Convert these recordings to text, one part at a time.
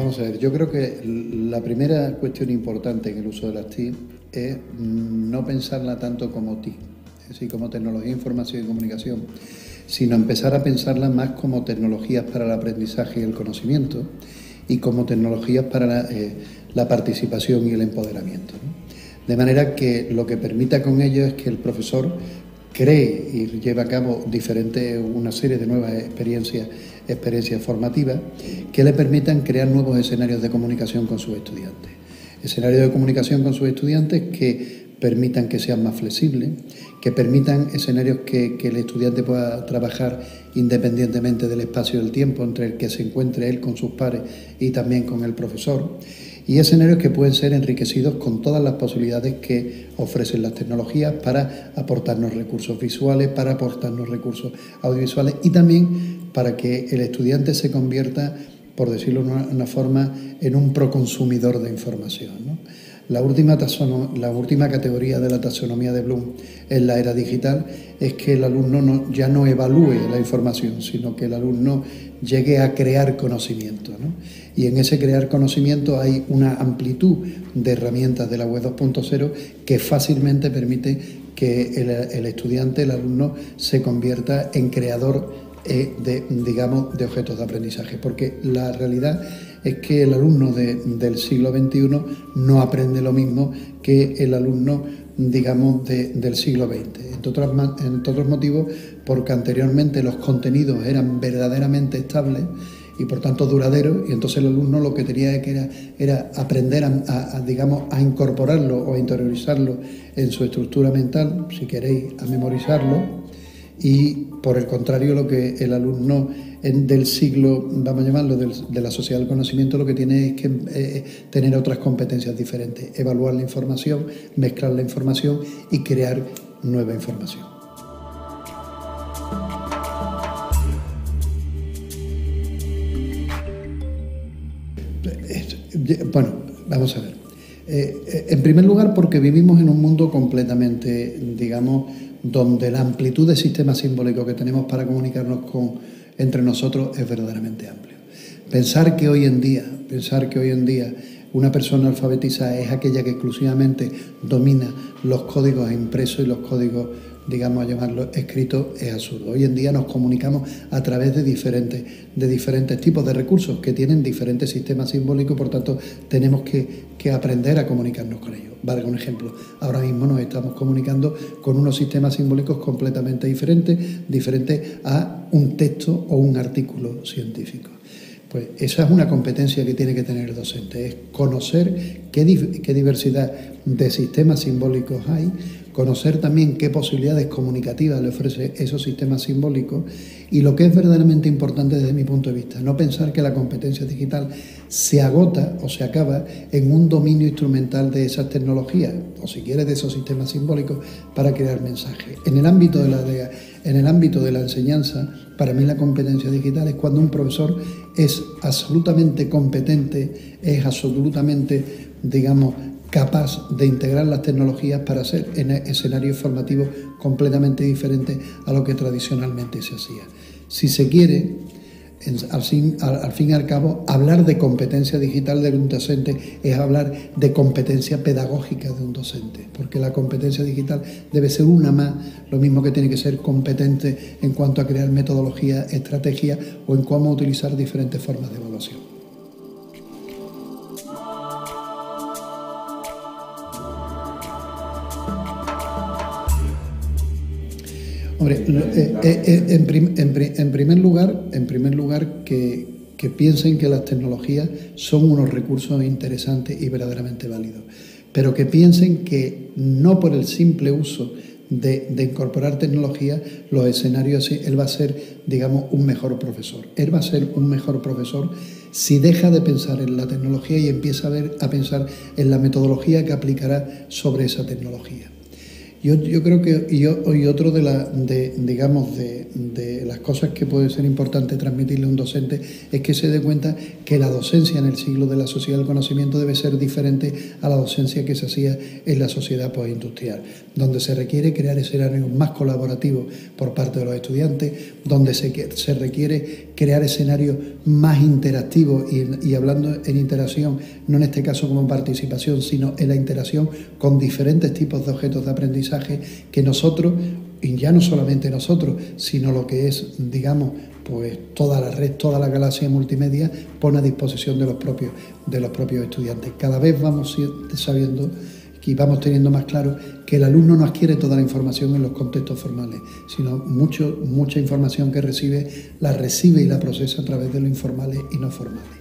Vamos a ver, yo creo que la primera cuestión importante en el uso de las TIC es no pensarla tanto como TIC, es decir, como tecnología, información y comunicación, sino empezar a pensarla más como tecnologías para el aprendizaje y el conocimiento y como tecnologías para la participación y el empoderamiento, ¿no? De manera que lo que permita con ello es que el profesor cree y lleve a cabo una serie de nuevas experiencias formativas que le permitan crear nuevos escenarios de comunicación con sus estudiantes. Escenarios de comunicación con sus estudiantes que permitan que sean más flexibles, que permitan escenarios que el estudiante pueda trabajar independientemente del espacio y del tiempo entre el que se encuentre él con sus pares y también con el profesor, y escenarios que pueden ser enriquecidos con todas las posibilidades que ofrecen las tecnologías para aportarnos recursos visuales, para aportarnos recursos audiovisuales y también para que el estudiante se convierta, por decirlo de una forma, en un proconsumidor de información, ¿no? La última categoría de la taxonomía de Bloom en la era digital es que el alumno ya no evalúe la información, sino que el alumno llegue a crear conocimiento, ¿no? Y en ese crear conocimiento hay una amplitud de herramientas de la web 2.0 que fácilmente permite que el estudiante, el alumno, se convierta en creador de objetos de aprendizaje, porque la realidad es que el alumno del siglo XXI no aprende lo mismo que el alumno, del siglo XX. Entre otros motivos, porque anteriormente los contenidos eran verdaderamente estables y por tanto duraderos, y entonces el alumno lo que tenía era aprender a incorporarlo o a interiorizarlo en su estructura mental, si queréis, a memorizarlo. Y por el contrario, lo que el alumno del siglo, vamos a llamarlo, de la sociedad del conocimiento, lo que tiene es que tener otras competencias diferentes, evaluar la información, mezclar la información y crear nueva información. Bueno, vamos a ver. En primer lugar, porque vivimos en un mundo completamente, donde la amplitud de sistemas simbólicos que tenemos para comunicarnos entre nosotros es verdaderamente amplio. Pensar que hoy en día una persona alfabetizada es aquella que exclusivamente domina los códigos impresos y los códigos, a llamarlos escritos, es absurdo. Hoy en día nos comunicamos a través de diferentes tipos de recursos que tienen diferentes sistemas simbólicos, por tanto tenemos que aprender a comunicarnos con ellos. Valga un ejemplo, ahora mismo nos estamos comunicando con unos sistemas simbólicos completamente diferentes a un texto o un artículo científico. Pues esa es una competencia que tiene que tener el docente, es conocer qué diversidad de sistemas simbólicos hay, conocer también qué posibilidades comunicativas le ofrece esos sistemas simbólicos y lo que es verdaderamente importante desde mi punto de vista, no pensar que la competencia digital se agota o se acaba en un dominio instrumental de esas tecnologías o si quieres de esos sistemas simbólicos para crear mensajes. En el ámbito de la enseñanza, para mí la competencia digital es cuando un profesor es absolutamente competente, es absolutamente, capaz de integrar las tecnologías para hacer escenarios formativos completamente diferentes a lo que tradicionalmente se hacía. Si se quiere, al fin y al cabo, hablar de competencia digital de un docente es hablar de competencia pedagógica de un docente, porque la competencia digital debe ser una más, lo mismo que tiene que ser competente en cuanto a crear metodologías, estrategias o en cómo utilizar diferentes formas de evaluación. Hombre, en primer lugar que piensen que las tecnologías son unos recursos interesantes y verdaderamente válidos, pero que piensen que no por el simple uso de incorporar tecnología, los escenarios, él va a ser, un mejor profesor. Él va a ser un mejor profesor si deja de pensar en la tecnología y empieza a pensar en la metodología que aplicará sobre esa tecnología. Yo creo que, y otro digamos, de las cosas que puede ser importante transmitirle a un docente es que se dé cuenta que la docencia en el siglo de la sociedad del conocimiento debe ser diferente a la docencia que se hacía en la sociedad postindustrial, donde se requiere crear escenarios más colaborativos por parte de los estudiantes, donde se requiere crear escenarios más interactivos y hablando en interacción, no en este caso como participación, sino en la interacción con diferentes tipos de objetos de aprendizaje que nosotros, y ya no solamente nosotros, sino lo que es, digamos, pues toda la red, toda la galaxia multimedia pone a disposición de los propios estudiantes. Cada vez vamos sabiendo y vamos teniendo más claro que el alumno no adquiere toda la información en los contextos formales, sino mucha información que recibe, la recibe y la procesa a través de lo informales y no formales.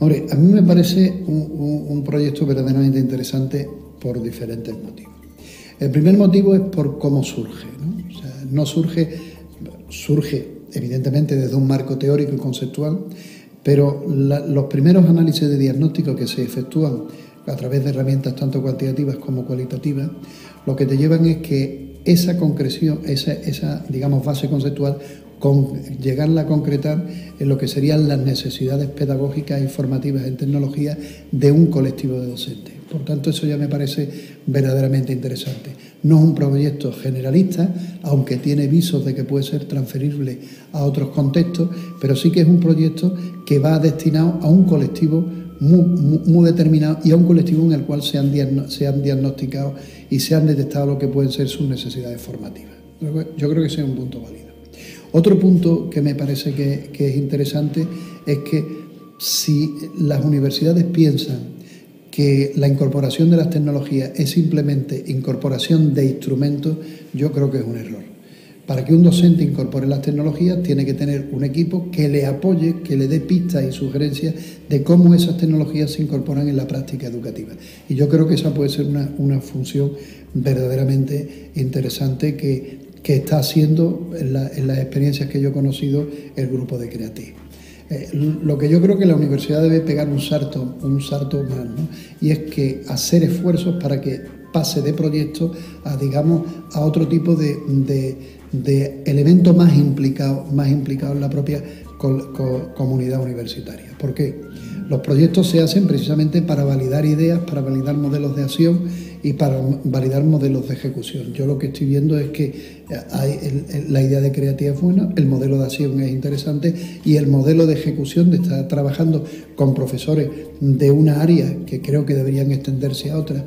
Hombre, a mí me parece un proyecto verdaderamente interesante por diferentes motivos. El primer motivo es por cómo surge, ¿no? O sea, no surge evidentemente desde un marco teórico y conceptual, pero los primeros análisis de diagnóstico que se efectúan a través de herramientas tanto cuantitativas como cualitativas, lo que te llevan es que esa concreción, esa digamos, base conceptual, llegarla a concretar en lo que serían las necesidades pedagógicas y formativas en tecnología de un colectivo de docentes. Por tanto, eso ya me parece verdaderamente interesante. No es un proyecto generalista, aunque tiene visos de que puede ser transferible a otros contextos, pero sí que es un proyecto que va destinado a un colectivo muy determinado y a un colectivo en el cual se han diagnosticado y se han detectado lo que pueden ser sus necesidades formativas. Yo creo que ese es un punto válido. Otro punto que me parece que es interesante es que si las universidades piensan que la incorporación de las tecnologías es simplemente incorporación de instrumentos, yo creo que es un error. Para que un docente incorpore las tecnologías tiene que tener un equipo que le apoye, que le dé pistas y sugerencias de cómo esas tecnologías se incorporan en la práctica educativa. Y yo creo que esa puede ser una función verdaderamente interesante que está haciendo en las experiencias que yo he conocido el grupo de Creative. Lo que yo creo que la universidad debe pegar un salto más, ¿no? Y es que hacer esfuerzos para que pase de proyectos a, digamos, a otro tipo de elemento más implicado en la propia comunidad universitaria. ¿Por qué? Los proyectos se hacen precisamente para validar ideas, para validar modelos de acción y para validar modelos de ejecución. Yo lo que estoy viendo es que la idea de Creative es buena, el modelo de acción es interesante y el modelo de ejecución de estar trabajando con profesores de una área que creo que deberían extenderse a otras,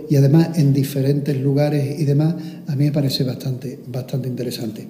y además en diferentes lugares y demás, a mí me parece bastante interesante.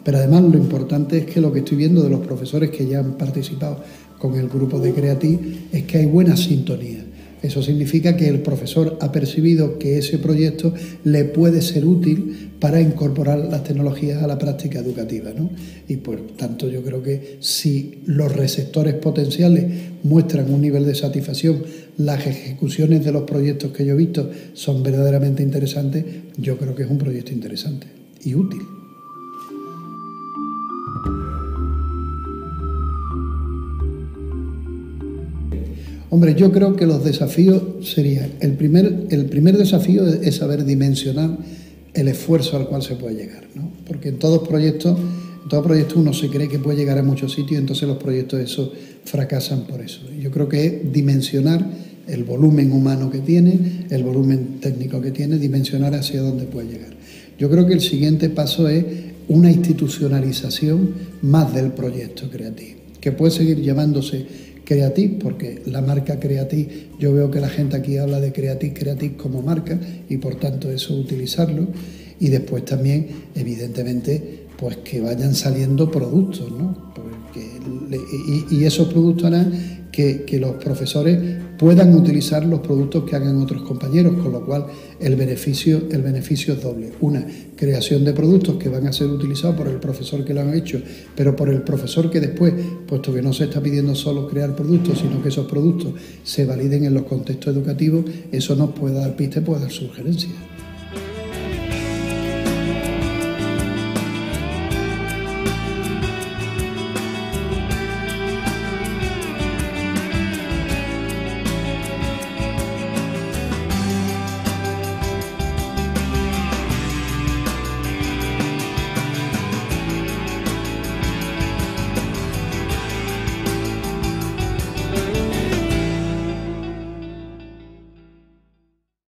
Pero además lo importante es que lo que estoy viendo de los profesores que ya han participado con el grupo de Creative es que hay buena sintonía. Eso significa que el profesor ha percibido que ese proyecto le puede ser útil para incorporar las tecnologías a la práctica educativa, ¿no? Y por tanto yo creo que si los receptores potenciales muestran un nivel de satisfacción, las ejecuciones de los proyectos que yo he visto son verdaderamente interesantes, yo creo que es un proyecto interesante y útil. Hombre, yo creo que los desafíos serían, el primer desafío es saber dimensionar el esfuerzo al cual se puede llegar, ¿no? Porque en todo proyecto uno se cree que puede llegar a muchos sitios y entonces los proyectos esos fracasan por eso. Yo creo que es dimensionar el volumen humano que tiene, el volumen técnico que tiene, dimensionar hacia dónde puede llegar. Yo creo que el siguiente paso es una institucionalización más del proyecto Creative, que puede seguir llamándose Creative, porque la marca Creative, yo veo que la gente aquí habla de Creative como marca y por tanto eso utilizarlo, y después también evidentemente pues que vayan saliendo productos, ¿no? Y esos productos harán que los profesores puedan utilizar los productos que hagan otros compañeros, con lo cual el beneficio es doble. Una, creación de productos que van a ser utilizados por el profesor que lo han hecho, pero por el profesor que después, puesto que no se está pidiendo solo crear productos, sino que esos productos se validen en los contextos educativos, eso nos puede dar pistas y puede dar sugerencias.